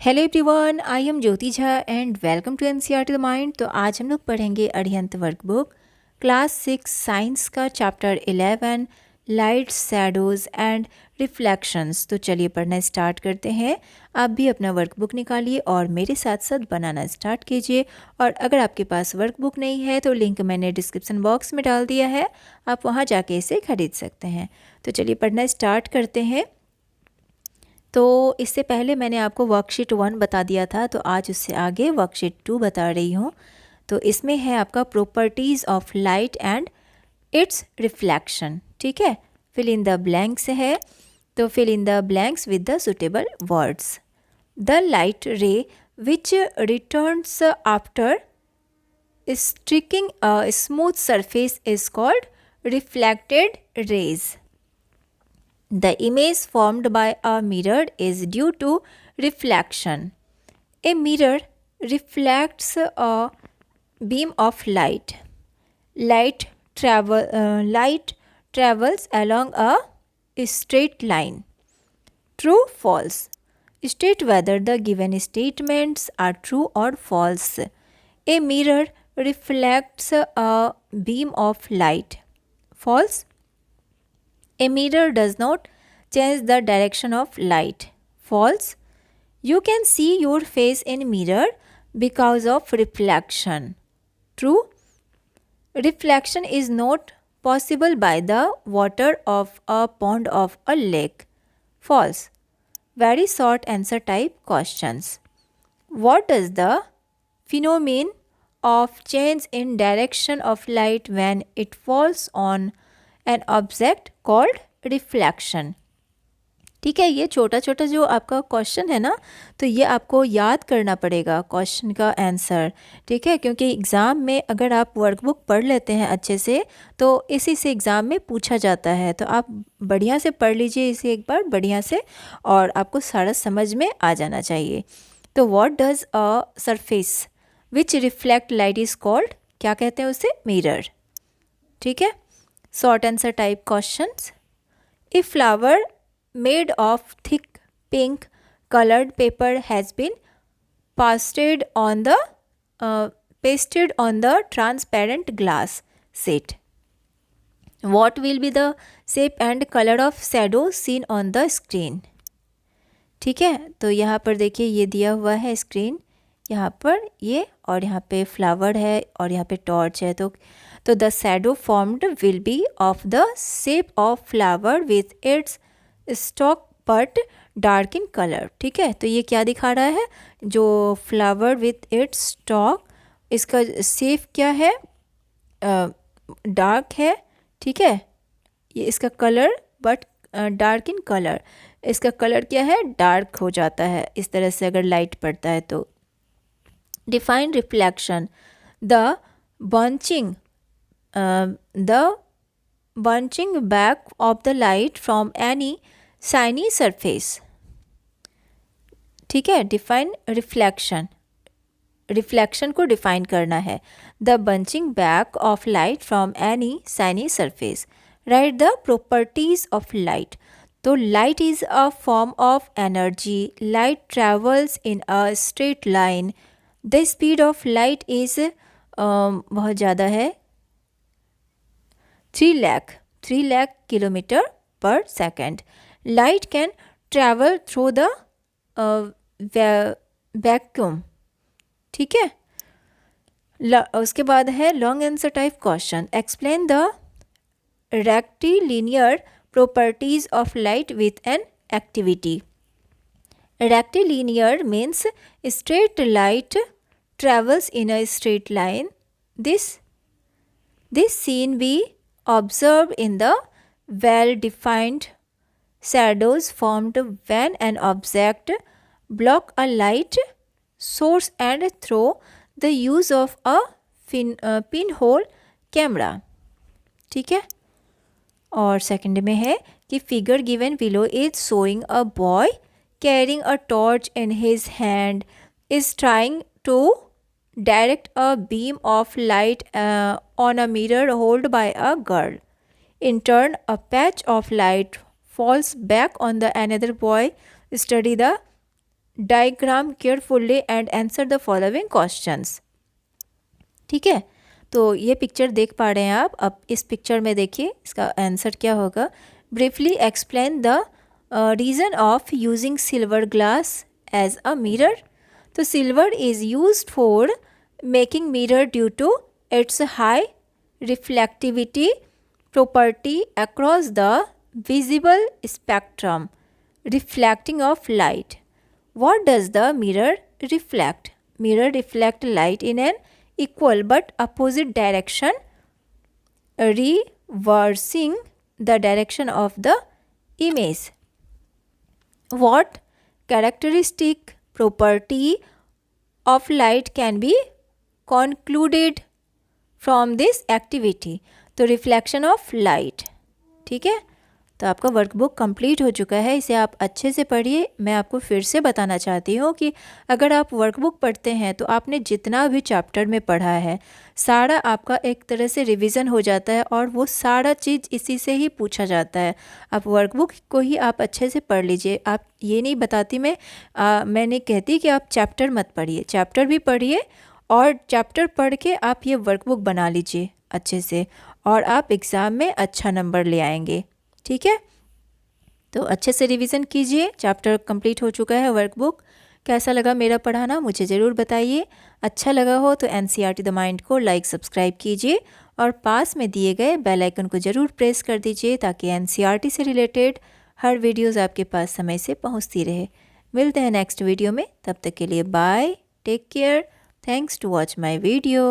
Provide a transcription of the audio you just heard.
Hello everyone, I am Jyoti Jha and welcome to NCERT the mind. तो आज हम लोग पढ़ेंगे अरिहंत वर्कबुक क्लास 6 साइंस का chapter 11 light shadows and reflections. तो चलिए पढ़ना स्टार्ट करते हैं। आप भी अपना वर्कबुक निकालिए और मेरे साथ साथ बनाना स्टार्ट कीजिए। और अगर आपके पास वर्कबुक नहीं है तो लिंक मैंने डिस्क्रिप्शन बॉक्स में डाल दिया है, आप वहाँ जाके इसे खरीद सकते हैं। तो चलिए पढ़ना स्टार्ट करते हैं। तो इससे पहले मैंने आपको वर्कशीट 1 बता दिया था, तो आज उससे आगे वर्कशीट 2 बता रही हूँ। तो इसमें है आपका properties of light and its reflection. ठीक है, फिल इन द ब्लैंक्स है, तो fill in the blanks with the suitable words. The light ray which returns after striking a smooth surface is called reflected rays. The image formed by a mirror is due to reflection. A mirror reflects a beam of light. Light travels along a straight line. True, false. State whether the given statements are true or false. A mirror reflects a beam of light. False. A mirror does not change the direction of light. False. You can see your face in mirror because of reflection. True. Reflection is not possible by the water of a pond of a lake. False. Very short answer type questions. What does the phenomenon of change in direction of light when it falls on an object called reflection? ठीक है, ये छोटा छोटा जो आपका question है ना, तो ये आपको याद करना पड़ेगा क्वेश्चन का आंसर। ठीक है, क्योंकि एग्ज़ाम में अगर आप वर्कबुक पढ़ लेते हैं अच्छे से तो इसी से एग्ज़ाम में पूछा जाता है। तो आप बढ़िया से पढ़ लीजिए इसे एक बार बढ़िया से, और आपको सारा समझ में आ जाना चाहिए। तो what does a surface which reflect light is called, क्या कहते हैं उसे? मिरर। ठीक है, short answer type questions. A flower made of thick pink colored paper has been pasted on the transparent glass sheet. What will be the shape and color of shadow seen on the screen? ठीक है, तो यहाँ पर देखिए ये दिया हुआ है स्क्रीन, यहाँ पर ये, और यहाँ पे फ्लावर है और यहाँ पे टॉर्च है। तो the shadow formed will be of the shape of flower with its stock but dark in colour. ठीक है, तो ये क्या दिखा रहा है? जो फ्लावर विथ इट्स स्टॉक, इसका शेप क्या है? डार्क है। ठीक है, ये इसका colour but dark in colour, इसका कलर क्या है? डार्क हो जाता है इस तरह से अगर लाइट पड़ता है तो। Define reflection. The bunching back of the light from any shiny surface. ठीक है, डिफाइन रिफ्लेक्शन, रिफ्लेक्शन को डिफाइन करना है। The bouncing back of light from any shiny surface. Write the properties of light. तो light is a form of energy. Light travels in a straight line. The speed of light is बहुत ज़्यादा है, 3 lakh kilometre per second. Light can travel through the vacuum. ठीक है, उसके बाद है long answer type question. Explain the rectilinear properties of light with an activity. Rectilinear means straight light travels in a straight line. This scene we observe in the well-defined shadows formed when an object block a light source and through the use of a pinhole camera. ठीक है, और second में है कि figure given below is showing a boy carrying a torch in his hand is trying to direct a beam of light on a mirror held by a girl. In turn, a patch of light falls back on the another boy. Study the diagram carefully and answer the following questions. ठीक है, तो ये picture देख पा रहे हैं आप। अब इस पिक्चर में देखिए इसका आंसर क्या होगा। Briefly explain the reason of using silver glass as a mirror. तो silver is used for making mirror due to its high reflectivity property across the visible spectrum reflecting of light. What does the mirror reflect? Mirror reflect light in an equal but opposite direction, reversing the direction of the image. What characteristic property of light can be concluded from this activity? तो reflection of light. ठीक है, तो आपका workbook complete हो चुका है, इसे आप अच्छे से पढ़िए। मैं आपको फिर से बताना चाहती हूँ कि अगर आप वर्कबुक पढ़ते हैं तो आपने जितना भी चैप्टर में पढ़ा है सारा आपका एक तरह से रिवीजन हो जाता है और वो सारा चीज़ इसी से ही पूछा जाता है। आप वर्कबुक को ही आप अच्छे से पढ़ लीजिए। आप ये नहीं बताती मैं नहीं कहती कि आप चैप्टर मत पढ़िए, चैप्टर भी पढ़िए और चैप्टर पढ़ के आप ये वर्कबुक बना लीजिए अच्छे से और आप एग्ज़ाम में अच्छा नंबर ले आएंगे। ठीक है, तो अच्छे से रिवीजन कीजिए। चैप्टर कंप्लीट हो चुका है वर्कबुक। कैसा लगा मेरा पढ़ाना मुझे ज़रूर बताइए। अच्छा लगा हो तो NCERT द माइंड को लाइक सब्सक्राइब कीजिए और पास में दिए गए बेल आइकन को ज़रूर प्रेस कर दीजिए ताकि NCERT से रिलेटेड हर वीडियोज़ आपके पास समय से पहुँचती रहे। मिलते हैं नेक्स्ट वीडियो में, तब तक के लिए bye, take care. Thanks to watch my video.